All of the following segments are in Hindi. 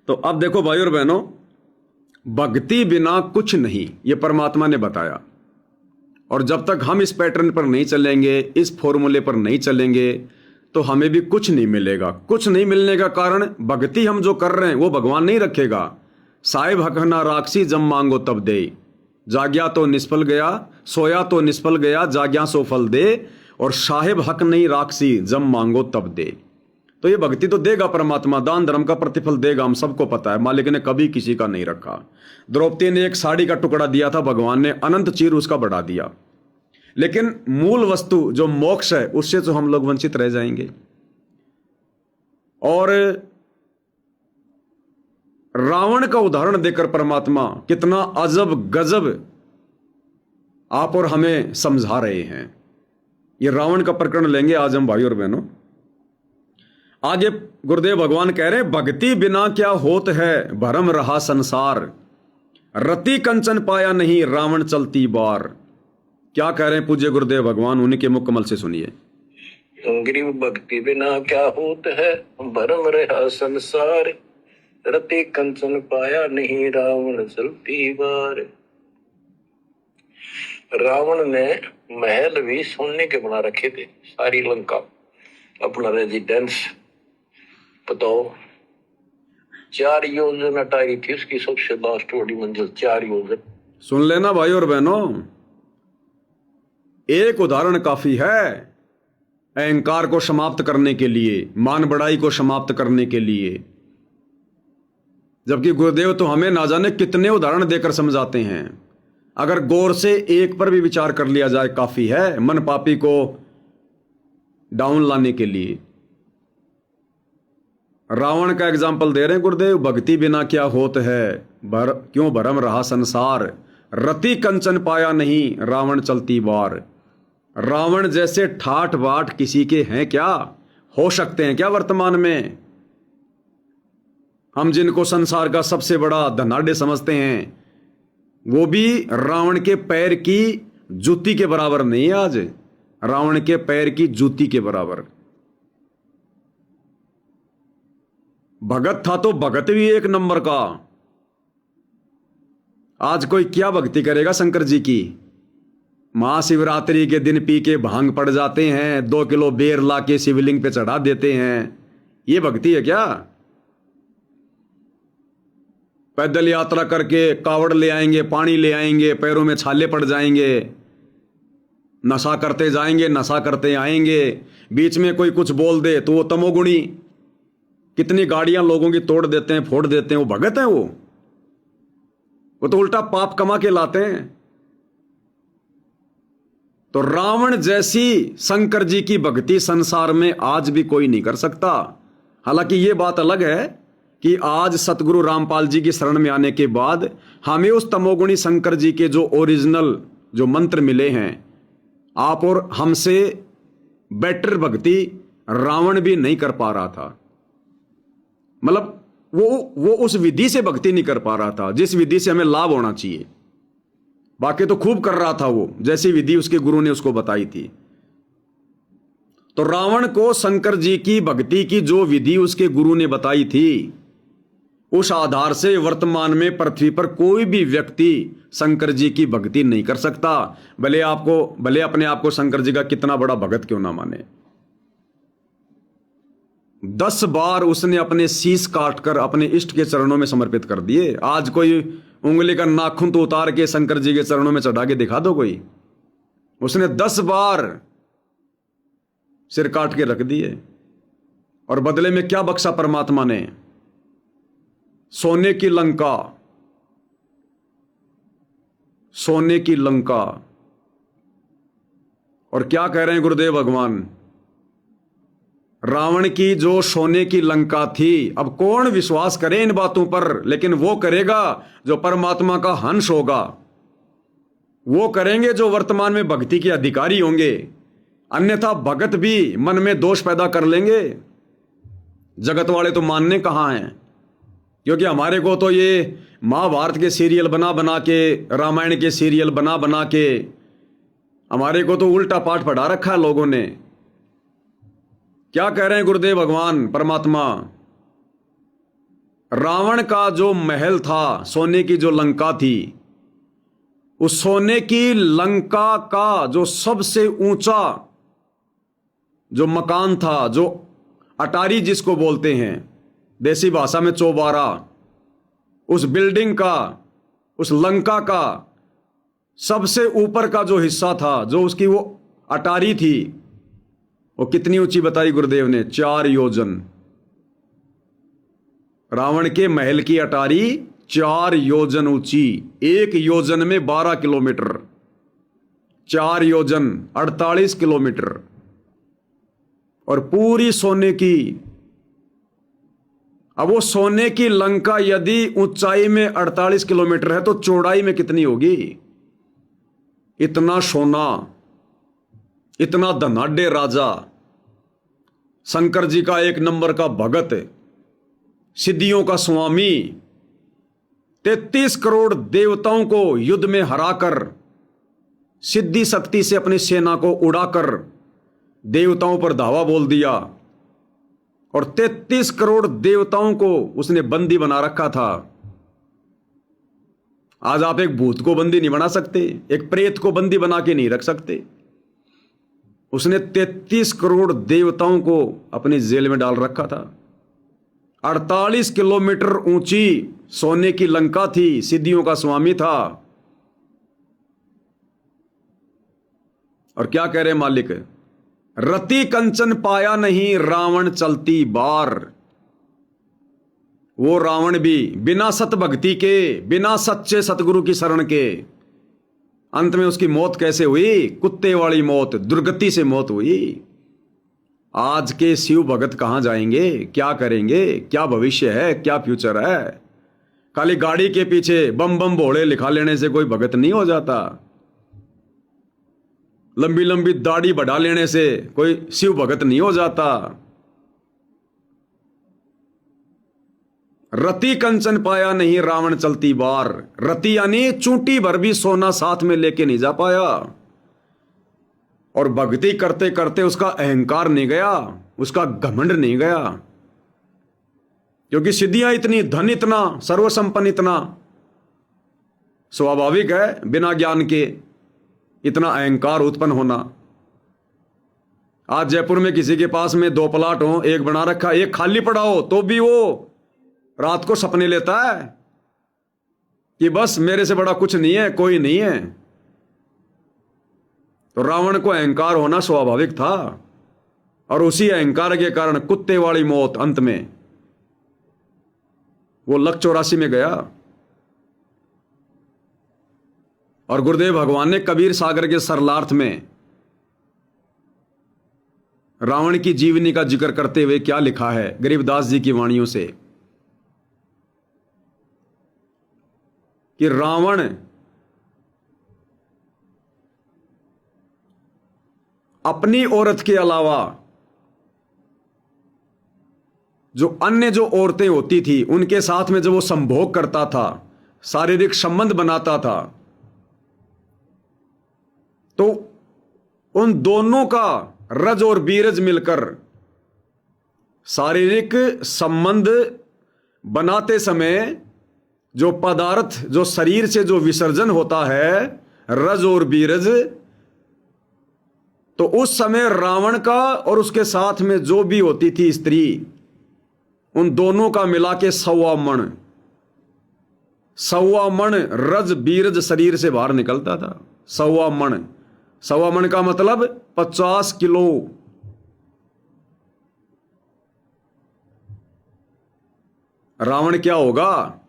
तो अब देखो भाई और बहनों, भक्ति बिना कुछ नहीं, ये परमात्मा ने बताया। और जब तक हम इस पैटर्न पर नहीं चलेंगे, इस फॉर्मूले पर नहीं चलेंगे, तो हमें भी कुछ नहीं मिलेगा। कुछ नहीं मिलने का कारण, भक्ति हम जो कर रहे हैं वो भगवान नहीं रखेगा। साहिब हक ना राक्षी जब मांगो तब दे, जाग्या तो निष्फल गया, सोया तो निष्फल गया, जाग्या सो फल दे। और साहिब हक नहीं राक्षी जब मांगो तब दे। तो ये भक्ति तो देगा परमात्मा, दान धर्म का प्रतिफल देगा, हम सबको पता है। मालिक ने कभी किसी का नहीं रखा। द्रौपदी ने एक साड़ी का टुकड़ा दिया था, भगवान ने अनंत चीर उसका बढ़ा दिया। लेकिन मूल वस्तु जो मोक्ष है, उससे तो हम लोग वंचित रह जाएंगे। और रावण का उदाहरण देकर परमात्मा कितना अजब गजब आप और हमें समझा रहे हैं। ये रावण का प्रकरण लेंगे आज हम भाई और बहनों। आगे गुरुदेव भगवान कह रहे हैं, भक्ति बिना क्या होत है, भरम रहा संसार, रति कंचन पाया नहीं, रावण चलती बार। क्या कह रहे हैं पूज्य गुरुदेव भगवान, उन्हीं के मुख कमल से सुनिए। गरीब भक्ति बिना क्या होत है, भरम रहा संसार, रति कंचन पाया नहीं, रावण चलती बार। रावण ने महल भी सोने के बना रखे थे, सारी लंका अपना रेजिडेंस। बताओ, 4 योजन अटाई थी उसकी, सबसे लास्ट वाली मंजिल 4 योजन। सुन लेना भाई और बहनों, एक उदाहरण काफी है अहंकार को समाप्त करने के लिए, मान बढ़ाई को समाप्त करने के लिए। जबकि गुरुदेव तो हमें ना जाने कितने उदाहरण देकर समझाते हैं। अगर गौर से एक पर भी विचार कर लिया जाए काफी है मन पापी को डाउन लाने के लिए। रावण का एग्जाम्पल दे रहे हैं गुरुदेव, भक्ति बिना क्या होत है, क्यों भरम रहा संसार, रति कंचन पाया नहीं, रावण चलती बार। रावण जैसे ठाठ बाट किसी के हैं क्या, हो सकते हैं क्या वर्तमान में? हम जिनको संसार का सबसे बड़ा धनाढ्य समझते हैं, वो भी रावण के पैर की जूती के बराबर नहीं है आज। रावण के पैर की जूती के बराबर। भगत था तो भगत भी एक नंबर का। आज कोई क्या भक्ति करेगा शंकर जी की? महाशिवरात्रि के दिन पी के भांग पड़ जाते हैं, 2 किलो बेर ला के शिवलिंग पे चढ़ा देते हैं। ये भक्ति है क्या? पैदल यात्रा करके कावड़ ले आएंगे, पानी ले आएंगे, पैरों में छाले पड़ जाएंगे, नशा करते जाएंगे, नशा करते आएंगे। बीच में कोई कुछ बोल दे तो वो तमोगुणी, कितनी गाड़ियां लोगों की तोड़ देते हैं, फोड़ देते हैं। वो भगत हैं? वो तो उल्टा पाप कमा के लाते हैं। तो रावण जैसी शंकर जी की भक्ति संसार में आज भी कोई नहीं कर सकता। हालांकि ये बात अलग है कि आज सतगुरु रामपाल जी की शरण में आने के बाद हमें उस तमोगुणी शंकर जी के जो ओरिजिनल जो मंत्र मिले हैं, आप और हमसे बेटर भक्ति रावण भी नहीं कर पा रहा था। मतलब वो उस विधि से भक्ति नहीं कर पा रहा था जिस विधि से हमें लाभ होना चाहिए। बाकी तो खूब कर रहा था वो, जैसी विधि उसके गुरु ने उसको बताई थी। तो रावण को शंकर जी की भक्ति की जो विधि उसके गुरु ने बताई थी, उस आधार से वर्तमान में पृथ्वी पर कोई भी व्यक्ति शंकर जी की भक्ति नहीं कर सकता, भले अपने आप को शंकर जी का कितना बड़ा भगत क्यों ना माने। 10 बार उसने अपने शीश काटकर अपने इष्ट के चरणों में समर्पित कर दिए। आज कोई उंगली का नाखून तो उतार के शंकर जी के चरणों में चढ़ा के दिखा दो कोई। उसने 10 बार सिर काट के रख दिए। और बदले में क्या बख्शा परमात्मा ने? सोने की लंका, सोने की लंका। और क्या कह रहे हैं गुरुदेव भगवान? रावण की जो सोने की लंका थी, अब कौन विश्वास करे इन बातों पर? लेकिन वो करेगा जो परमात्मा का हंस होगा। वो करेंगे जो वर्तमान में भक्ति के अधिकारी होंगे। अन्यथा भगत भी मन में दोष पैदा कर लेंगे। जगत वाले तो मानने कहां हैं? क्योंकि हमारे को तो ये महाभारत के सीरियल बना बना के, रामायण के सीरियल बना बना के हमारे को तो उल्टा पाठ पढ़ा रखा है लोगों ने। क्या कह रहे हैं गुरुदेव भगवान परमात्मा? रावण का जो महल था, सोने की जो लंका थी, उस सोने की लंका का जो सबसे ऊंचा जो मकान था, जो अटारी जिसको बोलते हैं देसी भाषा में चौबारा, उस बिल्डिंग का, उस लंका का सबसे ऊपर का जो हिस्सा था, जो उसकी वो अटारी थी, वो कितनी ऊंची बताई गुरुदेव ने? 4 योजन। रावण के महल की अटारी 4 योजन ऊंची। 1 योजन में 12 किलोमीटर, 4 योजन 48 किलोमीटर, और पूरी सोने की। अब वो सोने की लंका यदि ऊंचाई में 48 किलोमीटर है तो चौड़ाई में कितनी होगी? इतना सोना, इतना धनाढ्य राजा, शंकर जी का 1 नंबर का भगत, सिद्धियों का स्वामी, 33 करोड़ देवताओं को युद्ध में हराकर, सिद्धि शक्ति से अपनी सेना को उड़ाकर देवताओं पर धावा बोल दिया, और 33 करोड़ देवताओं को उसने बंदी बना रखा था। आज आप एक भूत को बंदी नहीं बना सकते, एक प्रेत को बंदी बना के नहीं रख सकते। उसने 33 करोड़ देवताओं को अपनी जेल में डाल रखा था। 48 किलोमीटर ऊंची सोने की लंका थी, सिद्धियों का स्वामी था। और क्या कह रहे मालिक? रति कंचन पाया नहीं, रावण चलती बार। वो रावण भी बिना सत भक्ति के, बिना सच्चे सतगुरु की शरण के, अंत में उसकी मौत कैसे हुई? कुत्ते वाली मौत, दुर्गति से मौत हुई। आज के शिव भगत कहां जाएंगे? क्या करेंगे? क्या भविष्य है? क्या फ्यूचर है? खाली गाड़ी के पीछे बम बम भोले लिखा लेने से कोई भगत नहीं हो जाता। लंबी लंबी दाढ़ी बढ़ा लेने से कोई शिव भगत नहीं हो जाता। रति कंचन पाया नहीं, रावण चलती बार। रति यानी चूंटी भर भी सोना साथ में लेके नहीं जा पाया। और भक्ति करते करते उसका अहंकार नहीं गया, उसका घमंड नहीं गया, क्योंकि सिद्धियां इतनी, धन इतना, सर्वसंपन्न इतना, स्वाभाविक है बिना ज्ञान के इतना अहंकार उत्पन्न होना। आज जयपुर में किसी के पास में 2 प्लाट हो, एक बना रखा, एक खाली पड़ा हो, तो भी वो रात को सपने लेता है कि बस मेरे से बड़ा कुछ नहीं है, कोई नहीं है। तो रावण को अहंकार होना स्वाभाविक था, और उसी अहंकार के कारण कुत्ते वाली मौत अंत में वो लक 84 में गया। और गुरुदेव भगवान ने कबीर सागर के सरलार्थ में रावण की जीवनी का जिक्र करते हुए क्या लिखा है गरीबदास जी की वाणियों से, कि रावण अपनी औरत के अलावा जो अन्य जो औरतें होती थी उनके साथ में जब वो संभोग करता था, शारीरिक संबंध बनाता था, तो उन दोनों का रज और बीरज मिलकर शारीरिक संबंध बनाते समय जो पदार्थ, जो शरीर से जो विसर्जन होता है, रज और बीरज, तो उस समय रावण का और उसके साथ में जो भी होती थी स्त्री, उन दोनों का मिला के 1.25 मण रज बीरज शरीर से बाहर निकलता था। 1.25 मण का मतलब 50 किलो। रावण क्या होगा?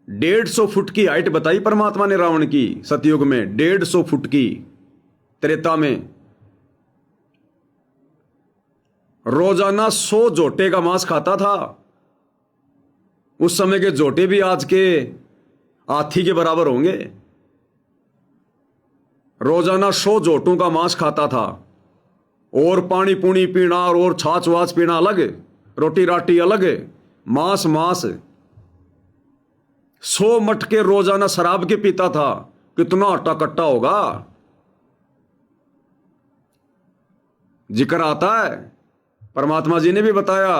150 फुट की हाइट बताई परमात्मा ने रावण की सतयुग में, 150 फुट की। त्रेता में रोजाना 100 जोटे का मांस खाता था। उस समय के जोटे भी आज के हाथी के बराबर होंगे। रोजाना 100 जोटों का मांस खाता था, और पानी पूनी पीना और छाछ वाछ पीना अलग, रोटी राटी अलग, मांस 100 मटके रोजाना शराब के पीता था। कितना अट्टा कट्टा होगा? जिक्र आता है, परमात्मा जी ने भी बताया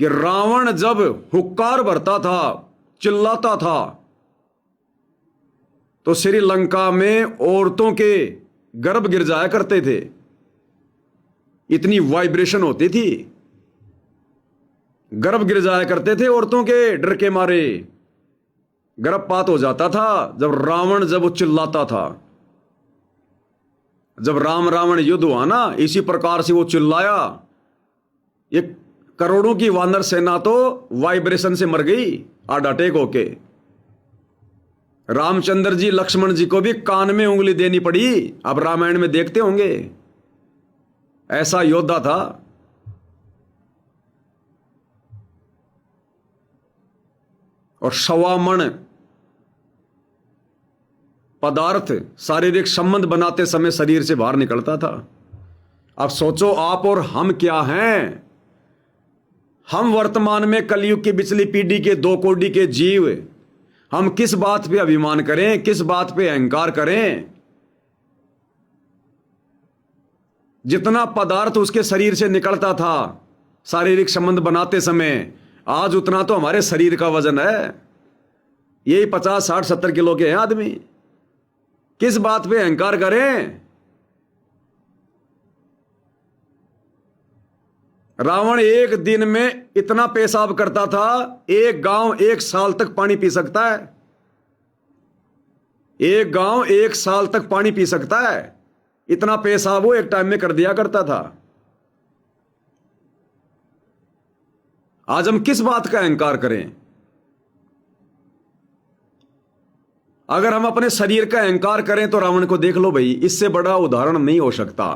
कि रावण जब हुक्कार भरता था, चिल्लाता था, तो श्रीलंका में औरतों के गर्भ गिर जाया करते थे। इतनी वाइब्रेशन होती थी, गर्भ गिर जाया करते थे औरतों के, डर के मारे गर्भपात हो जाता था जब वो चिल्लाता था। जब राम रावण युद्ध हुआ ना, इसी प्रकार से वो चिल्लाया, ये करोड़ों की वानर सेना तो वाइब्रेशन से मर गई, हार्ट अटैक होके। रामचंद्र जी लक्ष्मण जी को भी कान में उंगली देनी पड़ी, आप रामायण में देखते होंगे। ऐसा योद्धा था। और 1.25 मन पदार्थ शारीरिक संबंध बनाते समय शरीर से बाहर निकलता था। अब सोचो, आप और हम क्या हैं? हम वर्तमान में कलयुग की पिछली पीढ़ी के 2 कोटि के जीव, हम किस बात पे अभिमान करें, किस बात पे अहंकार करें? जितना पदार्थ उसके शरीर से निकलता था शारीरिक संबंध बनाते समय, आज उतना तो हमारे शरीर का वजन है। यही 50, 60, 70 किलो के हैं आदमी। किस बात पे अहंकार करें? रावण एक दिन में इतना पेशाब करता था, एक गांव 1 साल तक पानी पी सकता है। एक गांव 1 साल तक पानी पी सकता है, इतना पेशाब वो एक टाइम में कर दिया करता था। आज हम किस बात का अहंकार करें? अगर हम अपने शरीर का अहंकार करें तो रावण को देख लो भाई, इससे बड़ा उदाहरण नहीं हो सकता।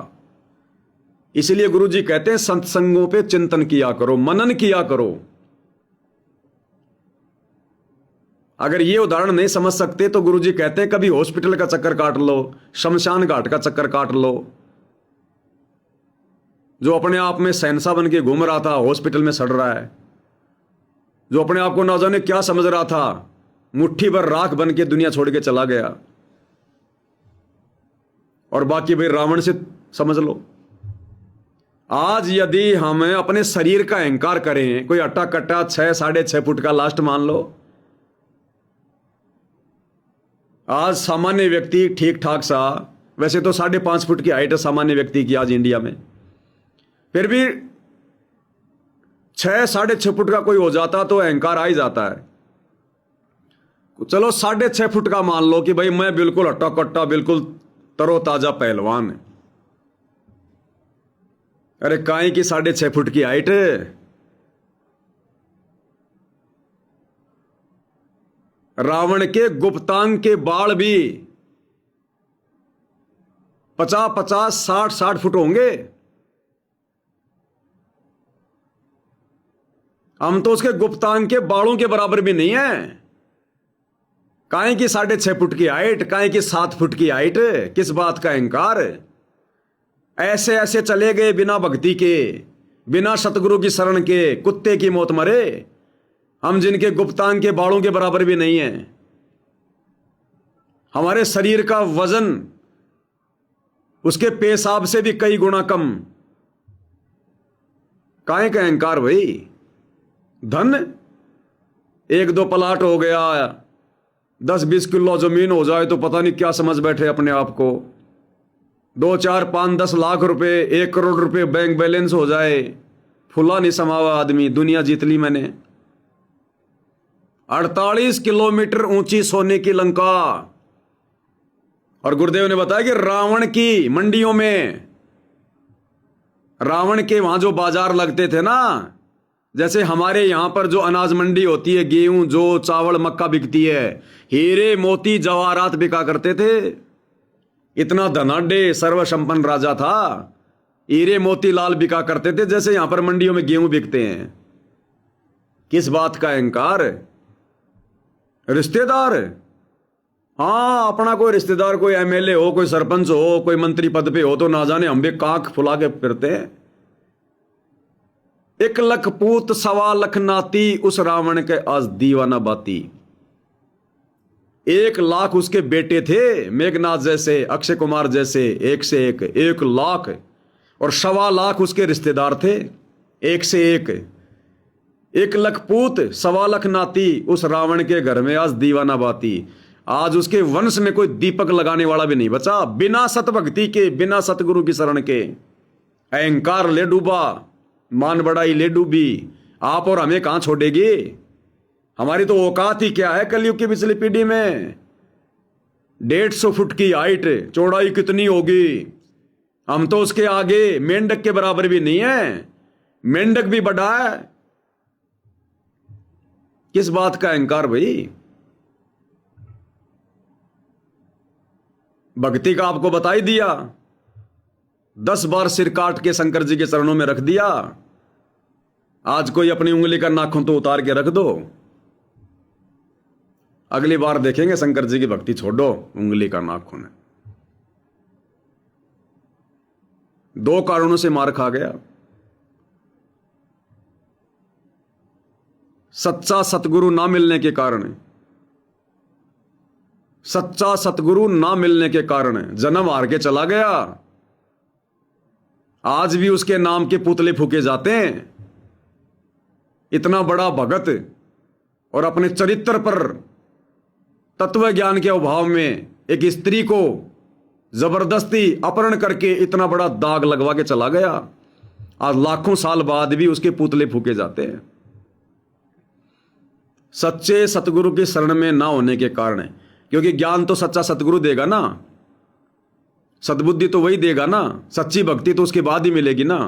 इसलिए गुरुजी कहते हैं संत संगों पे चिंतन किया करो, मनन किया करो। अगर ये उदाहरण नहीं समझ सकते तो गुरुजी कहते हैं कभी हॉस्पिटल का चक्कर काट लो, शमशान घाट का चक्कर काट लो। जो अपने आप में शहंशाह बन के घूम रहा था, हॉस्पिटल में सड़ रहा है। जो अपने आप को ना जाने क्या समझ रहा था, मुट्ठी भर राख बन के दुनिया छोड़ के चला गया। और बाकी भाई रावण से समझ लो। आज यदि हम अपने शरीर का अहंकार करें, कोई अट्टा कट्टा 6, 6.5 फुट का लास्ट मान लो, आज सामान्य व्यक्ति ठीक ठाक सा, वैसे तो 5.5 फुट की हाइट है सामान्य व्यक्ति की आज इंडिया में, फिर भी 6, 6.5 फुट का कोई हो जाता तो अहंकार आ ही जाता है। चलो 6.5 फुट का मान लो कि भाई मैं बिल्कुल हट्टा कट्टा, बिल्कुल तरोताजा पहलवान। अरे काहे की 6.5 फुट की हाइट? रावण के गुप्तांग के बाल भी 50-50, 60-60 फुट होंगे। हम तो उसके गुप्तांग के बालों के बराबर भी नहीं है। काहे की 6.5 फुट की हाइट, काहे की 7 फुट की हाइट? किस बात का अहंकार? ऐसे ऐसे चले गए बिना भक्ति के, बिना सतगुरु की शरण के, कुत्ते की मौत मरे। हम जिनके गुप्तांग के बालों के बराबर भी नहीं है। हमारे शरीर का वजन उसके पेशाब से भी कई गुना कम। काहे का अहंकार भाई? धन 1-2 प्लाट हो गया, 10-20 किलो जमीन हो जाए तो पता नहीं क्या समझ बैठे अपने आप को। 2, 4, 5, 10 लाख रुपए, 1 करोड़ रुपए बैंक बैलेंस हो जाए, फुला नहीं समावा आदमी, दुनिया जीत ली मैंने। 48 किलोमीटर ऊंची सोने की लंका। और गुरुदेव ने बताया कि रावण की मंडियों में, रावण के वहां जो बाजार लगते थे ना, जैसे हमारे यहां पर जो अनाज मंडी होती है, गेहूं, जो चावल, मक्का बिकती है, हीरे मोती जवाहरात बिका करते थे। इतना धनाढ्य सर्वसंपन्न राजा था, हीरे मोती लाल बिका करते थे जैसे यहां पर मंडियों में गेहूं बिकते हैं। किस बात का अहंकार? रिश्तेदार, हाँ, अपना कोई रिश्तेदार, कोई एमएलए हो, कोई सरपंच हो, कोई मंत्री पद पे हो तो ना जाने हम भी कांख फुला के फिरते हैं। 1 लख पूत 1.25 लाख नाती, उस रावण के आज दीवाना बाती। 1 लाख उसके बेटे थे, मेघनाथ जैसे, अक्षय कुमार जैसे, एक से एक, 1 लाख। और 1.25 लाख उसके रिश्तेदार थे, एक से एक। 1 लाख पूत 1.25 लाख नाती, उस रावण के घर में आज दीवाना बाती। आज उसके वंश में कोई दीपक लगाने वाला भी नहीं बचा। बिना सतभक्ति के, बिना सतगुरु की शरण के अहंकार ले डूबा, मान बढ़ाई ले डूबी। आप और हमें कहां छोड़ेगी? हमारी तो औकात ही क्या है कलयुग की पिछली पीढ़ी में। 150 फुट की हाइट, चौड़ाई कितनी होगी? हम तो उसके आगे मेंढक के बराबर भी नहीं है। मेंढक भी बड़ा है। किस बात का अहंकार भाई? भक्ति का आपको बता ही दिया। 10 बार सिर काट के शंकर जी के चरणों में रख दिया। आज कोई अपनी उंगली का नाखून तो उतार के रख दो। अगली बार देखेंगे शंकर जी की भक्ति छोड़ो, उंगली का नाखून है। 2 कारणों से मार खा गया। सच्चा सतगुरु ना मिलने के कारण, सच्चा सतगुरु ना मिलने के कारण जन्म हार के चला गया। आज भी उसके नाम के पुतले फूके जाते हैं। इतना बड़ा भगत और अपने चरित्र पर तत्व ज्ञान के अभाव में एक स्त्री को जबरदस्ती अपहरण करके इतना बड़ा दाग लगवा के चला गया। आज लाखों साल बाद भी उसके पुतले फूके जाते हैं। सच्चे सतगुरु की शरण में ना होने के कारण, क्योंकि ज्ञान तो सच्चा सतगुरु देगा ना, सद्बुद्धि तो वही देगा ना, सच्ची भक्ति तो उसके बाद ही मिलेगी ना।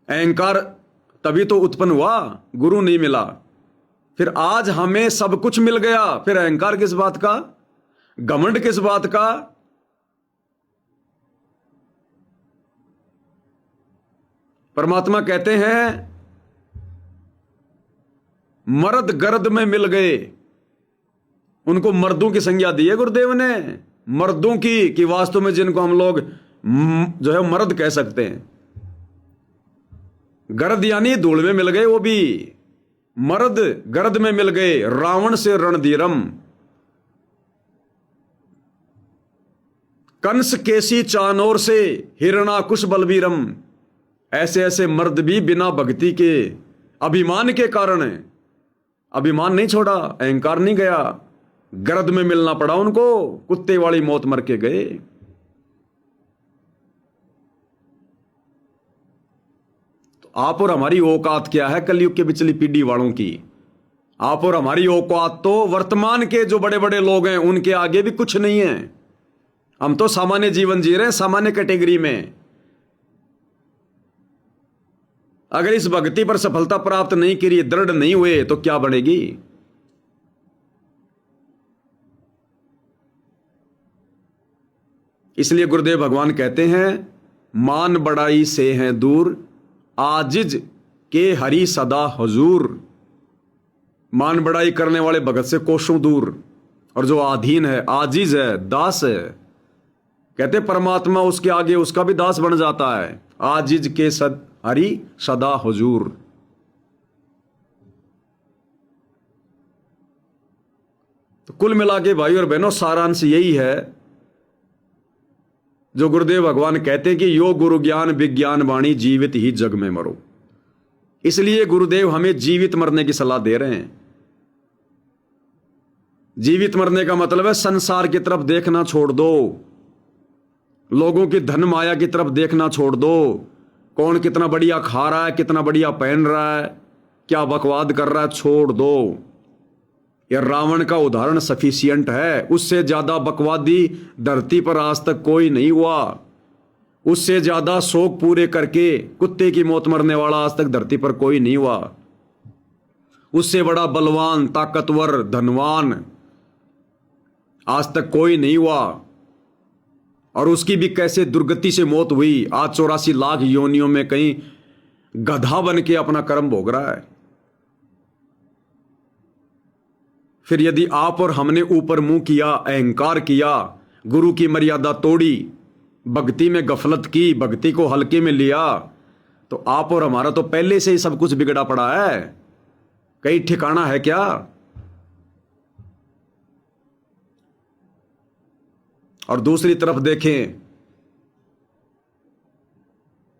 अहंकार तभी तो उत्पन्न हुआ, गुरु नहीं मिला। फिर आज हमें सब कुछ मिल गया, फिर अहंकार किस बात का, घमंड किस बात का? परमात्मा कहते हैं मर्द गर्द में मिल गए। उनको मर्दों की संज्ञा दी है गुरुदेव ने, मर्दों की, कि वास्तव में जिनको हम लोग जो है मर्द कह सकते हैं। गर्द यानी धूल में मिल गए, वो भी मर्द गर्द में मिल गए। रावण से रणधीरम, कंस केसी चानोर से हिरणाकुश बलबीरम। ऐसे ऐसे मर्द भी बिना भक्ति के, अभिमान के कारण, अभिमान नहीं छोड़ा, अहंकार नहीं गया, गर्द में मिलना पड़ा उनको, कुत्ते वाली मौत मर के गए। तो आप और हमारी औकात क्या है कलयुग के पिछली पीढ़ी वालों की? आप और हमारी औकात तो वर्तमान के जो बड़े बड़े लोग हैं उनके आगे भी कुछ नहीं है। हम तो सामान्य जीवन जी रहे हैं, सामान्य कैटेगरी में। अगर इस भक्ति पर सफलता प्राप्त नहीं करी, दृढ़ नहीं हुए, तो क्या बनेगी? इसलिए गुरुदेव भगवान कहते हैं मान बढ़ाई से हैं दूर, आजिज के हरि सदा हुजूर। मान बढ़ाई करने वाले भगत से कोसों दूर, और जो आधीन है, आजिज है, दास है, कहते परमात्मा उसके आगे उसका भी दास बन जाता है। आजिज के हरि सदा हुजूर। तो कुल मिला के भाई और बहनों सारांश यही है जो गुरुदेव भगवान कहते हैं कि यो गुरु ज्ञान विज्ञान वाणी जीवित ही जग में मरो। इसलिए गुरुदेव हमें जीवित मरने की सलाह दे रहे हैं। जीवित मरने का मतलब है संसार की तरफ देखना छोड़ दो, लोगों की धन माया की तरफ देखना छोड़ दो। कौन कितना बढ़िया खा रहा है, कितना बढ़िया पहन रहा है, क्या बकवाद कर रहा है, छोड़ दो। यह रावण का उदाहरण सफिशियंट है। उससे ज्यादा बकवादी धरती पर आज तक कोई नहीं हुआ। उससे ज्यादा शौक पूरे करके कुत्ते की मौत मरने वाला आज तक धरती पर कोई नहीं हुआ। उससे बड़ा बलवान, ताकतवर, धनवान आज तक कोई नहीं हुआ। और उसकी भी कैसे दुर्गति से मौत हुई। आज 84 लाख योनियों में कहीं गधा बन के अपना कर्म भोग रहा है। फिर यदि आप और हमने ऊपर मुंह किया, अहंकार किया, गुरु की मर्यादा तोड़ी, भक्ति में गफलत की, भक्ति को हल्के में लिया, तो आप और हमारा तो पहले से ही सब कुछ बिगड़ा पड़ा है। कहीं ठिकाना है क्या? और दूसरी तरफ देखें,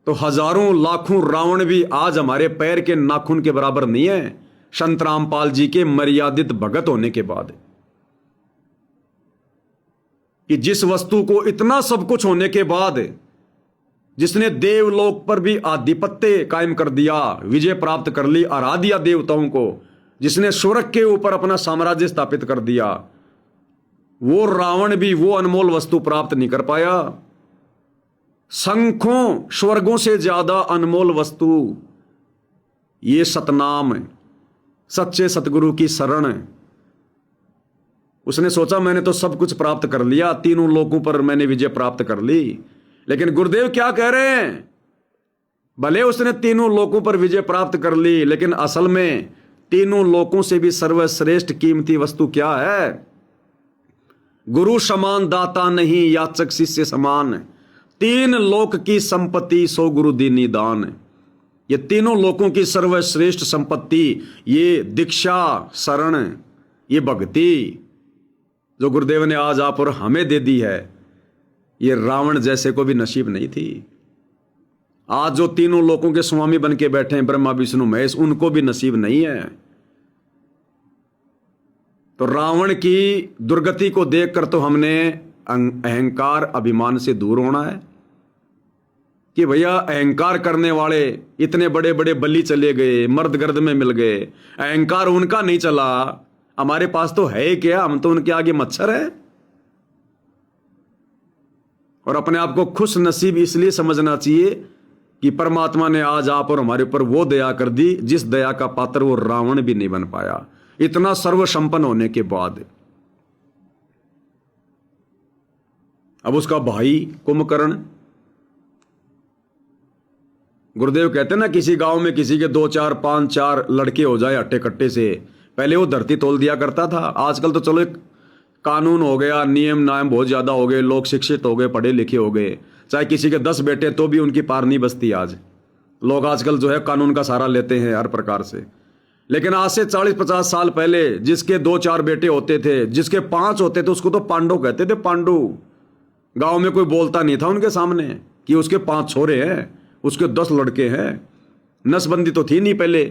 तो हजारों लाखों रावण भी आज हमारे पैर के नाखून के बराबर नहीं है संत रामपाल जी के मर्यादित भगत होने के बाद। कि जिस वस्तु को इतना सब कुछ होने के बाद, जिसने देवलोक पर भी आधिपत्य कायम कर दिया, विजय प्राप्त कर ली, हरा दिया देवताओं को, जिसने स्वर्ग के ऊपर अपना साम्राज्य स्थापित कर दिया, वो रावण भी वो अनमोल वस्तु प्राप्त नहीं कर पाया। संखों स्वर्गों से ज्यादा अनमोल वस्तु ये सतनाम, सच्चे सतगुरु की शरण। उसने सोचा मैंने तो सब कुछ प्राप्त कर लिया, तीनों लोकों पर मैंने विजय प्राप्त कर ली। लेकिन गुरुदेव क्या कह रहे हैं, भले उसने तीनों लोकों पर विजय प्राप्त कर ली, लेकिन असल में तीनों लोकों से भी सर्वश्रेष्ठ कीमती वस्तु क्या है? गुरु समान दाता नहीं, याचक शिष्य समान। तीन लोक की संपत्ति सो गुरु दीनी दान। ये तीनों लोकों की सर्वश्रेष्ठ संपत्ति, ये दीक्षा, शरण, ये भक्ति जो गुरुदेव ने आज आप और हमें दे दी है, ये रावण जैसे को भी नसीब नहीं थी। आज जो तीनों लोकों के स्वामी बन के बैठे हैं, ब्रह्मा विष्णु महेश, उनको भी नसीब नहीं है। तो रावण की दुर्गति को देखकर तो हमने अहंकार अभिमान से दूर होना है कि भैया अहंकार करने वाले इतने बड़े बड़े बलि चले गए, मर्द गर्द में मिल गए, अहंकार उनका नहीं चला, हमारे पास तो है क्या, हम तो उनके आगे मच्छर है। और अपने आप को खुश नसीब इसलिए समझना चाहिए कि परमात्मा ने आज आप और हमारे ऊपर वो दया कर दी जिस दया का पात्र वो रावण भी नहीं बन पाया, इतना सर्वसंपन्न होने के बाद। अब उसका भाई कुंभकर्ण, गुरुदेव कहते हैं ना, किसी गांव में किसी के 2 4 5 4 लड़के हो जाए हट्टे कट्टे से, पहले वो धरती तोल दिया करता था। आजकल तो चलो एक कानून हो गया, नियम नायम बहुत ज्यादा हो गए, लोग शिक्षित हो गए, पढ़े लिखे हो गए, चाहे किसी के 10 बेटे तो भी उनकी पार नहीं बसती। आज लोग आजकल जो है कानून का सहारा लेते हैं हर प्रकार से। लेकिन आज से 40-50 साल पहले जिसके 2 4 बेटे होते थे, जिसके 5 होते थे, उसको तो पांडु कहते थे। पांडु, गांव में कोई बोलता नहीं था उनके सामने कि उसके 5 छोरे हैं, उसके 10 लड़के हैं। नसबंदी तो थी नहीं पहले,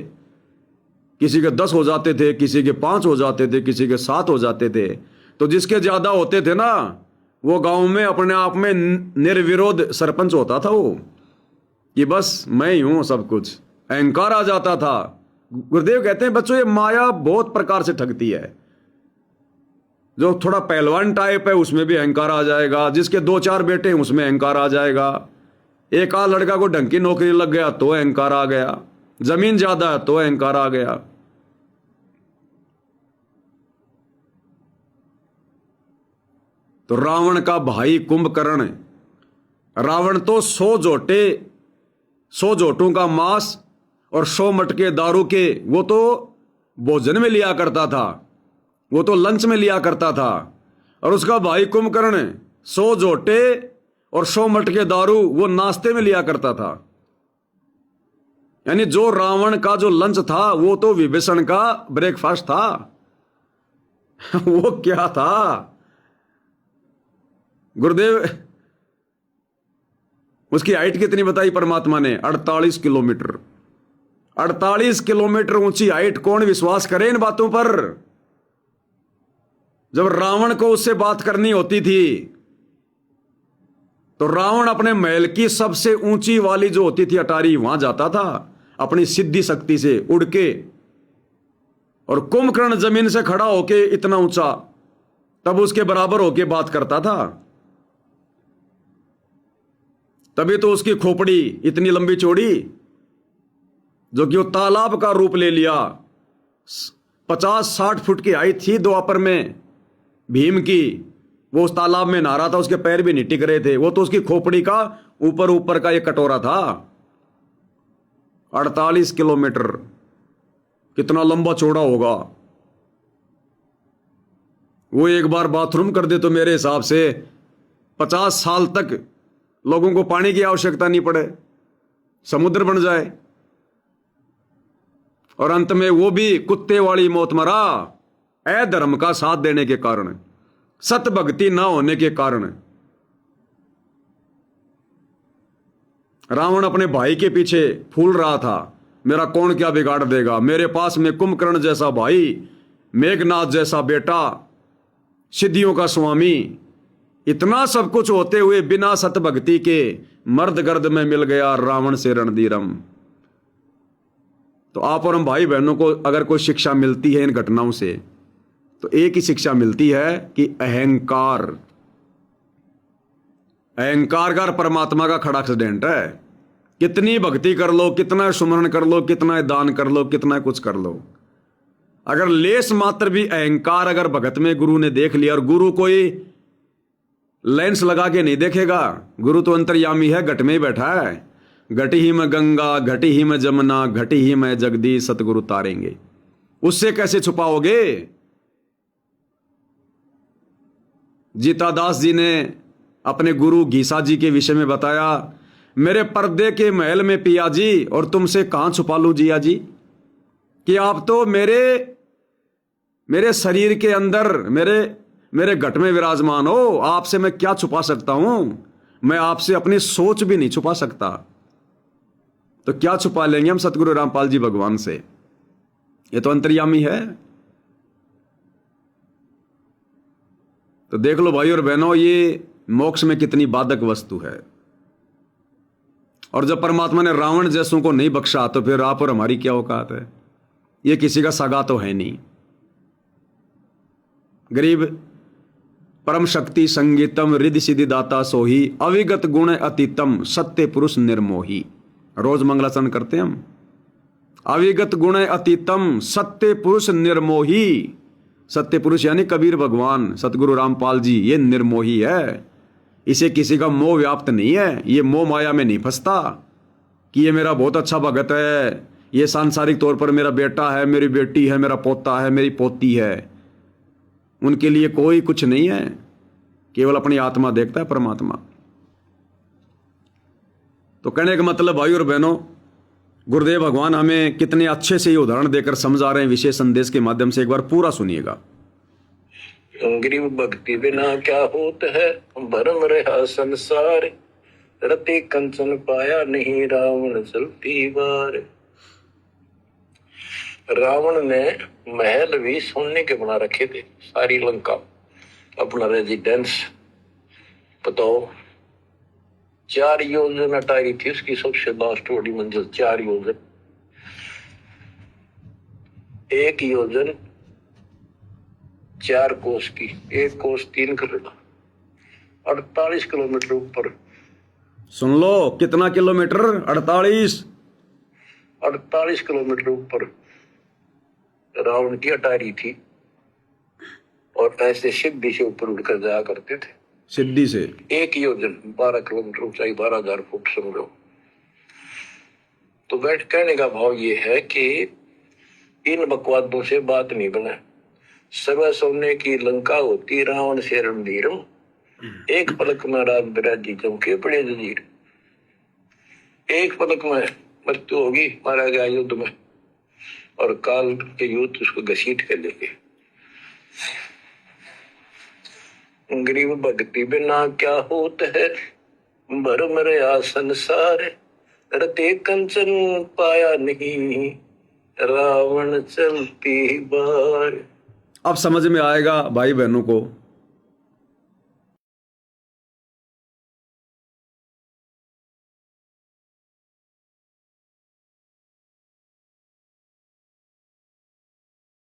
किसी के 10 हो जाते थे, किसी के 5 हो जाते थे, किसी के 7 हो जाते थे। तो जिसके ज्यादा होते थे ना, वो गांव में अपने आप में निर्विरोध सरपंच होता था वो, कि बस मैं ही हूं सब कुछ, अहंकार आ जाता था। गुरुदेव कहते हैं बच्चों, ये माया बहुत प्रकार से ठगती है। जो थोड़ा पहलवान टाइप है उसमें भी अहंकार आ जाएगा, जिसके 2 4 बेटे हैं उसमें अहंकार आ जाएगा, एक आध लड़का को ढंग की नौकरी लग गया तो अहंकार आ गया, जमीन ज्यादा है तो अहंकार आ गया। तो रावण का भाई कुंभकर्ण, रावण तो 100 जोटों का मांस और 100 मटके दारू के वो तो भोजन में लिया करता था, वो तो लंच में लिया करता था। और उसका भाई कुंभकर्ण 100 जोटे और 100 मटके दारू वो नाश्ते में लिया करता था। यानी जो रावण का जो लंच था वो तो विभीषण का ब्रेकफास्ट था। वो क्या था गुरुदेव, उसकी हाइट कितनी बताई परमात्मा ने? 48 किलोमीटर। 48 किलोमीटर ऊंची हाइट, कौन विश्वास करे इन बातों पर? जब रावण को उससे बात करनी होती थी तो रावण अपने महल की सबसे ऊंची वाली जो होती थी अटारी, वहां जाता था अपनी सिद्धि शक्ति से उड़ के। और कुंभकर्ण जमीन से खड़ा होके इतना ऊंचा, तब उसके बराबर होके बात करता था। तभी तो उसकी खोपड़ी इतनी लंबी चौड़ी, जो कि वो तालाब का रूप ले लिया। 50-60 फुट की हाइट थी द्वापर में भीम की, वो उस तालाब में नहा रहा था, उसके पैर भी नहीं टिक रहे थे, वो तो उसकी खोपड़ी का ऊपर का एक कटोरा था। 48 किलोमीटर कितना लंबा चौड़ा होगा। वो एक बार बाथरूम कर दे तो मेरे हिसाब से 50 साल तक लोगों को पानी की आवश्यकता नहीं पड़े, समुद्र बन जाए। और अंत में वो भी कुत्ते वाली मौत मरा, अधर्म का साथ देने के कारण, सत भक्ति ना होने के कारण। रावण अपने भाई के पीछे फूल रहा था, मेरा कौन क्या बिगाड़ देगा, मेरे पास में कुंभकर्ण जैसा भाई, मेघनाथ जैसा बेटा, सिद्धियों का स्वामी, इतना सब कुछ होते हुए बिना सत भक्ति के मर्द गर्द में मिल गया रावण से रणधीरम। तो आप और हम भाई बहनों को अगर कोई शिक्षा मिलती है इन घटनाओं से, तो एक ही शिक्षा मिलती है कि अहंकार का परमात्मा का खड़ा एक्सीडेंट है। कितनी भक्ति कर लो, कितना सुमरण कर लो, कितना दान कर लो, कितना कुछ कर लो, अगर लेस मात्र भी अहंकार अगर भगत में गुरु ने देख लिया, और गुरु कोई लेंस लगा के नहीं देखेगा, गुरु तो अंतर्यामी है, घट में ही बैठा है। घटी ही में गंगा, घटी ही में जमुना, घटी ही में जगदीश सतगुरु तारेंगे, उससे कैसे छुपाओगे। जीतादास जी ने अपने गुरु घीसा जी के विषय में बताया, मेरे पर्दे के महल में पिया जी, और तुमसे कहां छुपा लूं जिया जी, कि आप तो मेरे शरीर के अंदर मेरे घट में विराजमान हो, आपसे मैं क्या छुपा सकता हूं, मैं आपसे अपनी सोच भी नहीं छुपा सकता, तो क्या छुपा लेंगे हम सतगुरु रामपाल जी भगवान से, ये तो अंतर्यामी है। तो देख लो भाई और बहनों, ये मोक्ष में कितनी बाधक वस्तु है। और जब परमात्मा ने रावण जैसों को नहीं बख्शा, तो फिर आप और हमारी क्या औकात है। ये किसी का सगा तो है नहीं। गरीब परम शक्ति संगीतम रिद्धि सिद्धि दाता सोही, अविगत गुण अतीतम सत्य पुरुष निर्मोही। रोज मंगलाचरण करते हैं हम, अविगत गुण अतीतम सत्य पुरुष निर्मोही। सत्य पुरुष यानी कबीर भगवान सतगुरु रामपाल जी, ये निर्मोही है, इसे किसी का मोह व्याप्त नहीं है, ये मोह माया में नहीं फंसता कि ये मेरा बहुत अच्छा भगत है, ये सांसारिक तौर पर मेरा बेटा है, मेरी बेटी है, मेरा पोता है, मेरी पोती है। उनके लिए कोई कुछ नहीं है, केवल अपनी आत्मा देखता है परमात्मा। तो कहने का मतलब भाई और बहनों, गुरुदेव भगवान हमें कितने अच्छे से ये उदाहरण देकर समझा रहे हैं विशेष संदेश के माध्यम से, एक बार पूरा सुनिएगा। गरीब भक्ति बिना क्या होता है, भरम रहा संसार, रति कंचन पाया नहीं रावण चलती बार। रावण ने महल भी सोने के बना रखे थे, सारी लंका अपना रेजिडेंस। बताओ, 4 योजन अटारी थी उसकी सबसे लास्ट वाली मंजिल, 4 योजन। 1 योजन 4 कोस की, 1 कोस 3 करोड़, 48 किलोमीटर ऊपर। सुन लो कितना किलोमीटर, 48 किलोमीटर ऊपर रावण की अटारी थी, और ऐसे सिद्धि से ऊपर उड़कर जाया करते थे। सिद्धि से 1 योजन 12 किलोमीटर ऊंचाई, 12,000 फुट समझो। तो बैठ कहने का भाव ये है कि इन बकवादों से बात नहीं बने। सब सोने की लंका होती रावण से रणधीरम, एक पलक में रात बिराजी चमके पड़े जंजीर। एक पलक में मृत्यु होगी, मारा गया युद्ध में, और काल के युद्ध उसको घसीट कर लेंगे। गरीब भक्ति बिना क्या होता है, भरम रहा संसार, रते कंचन पाया नहीं रावण चलती बार। अब समझ में आएगा भाई बहनों को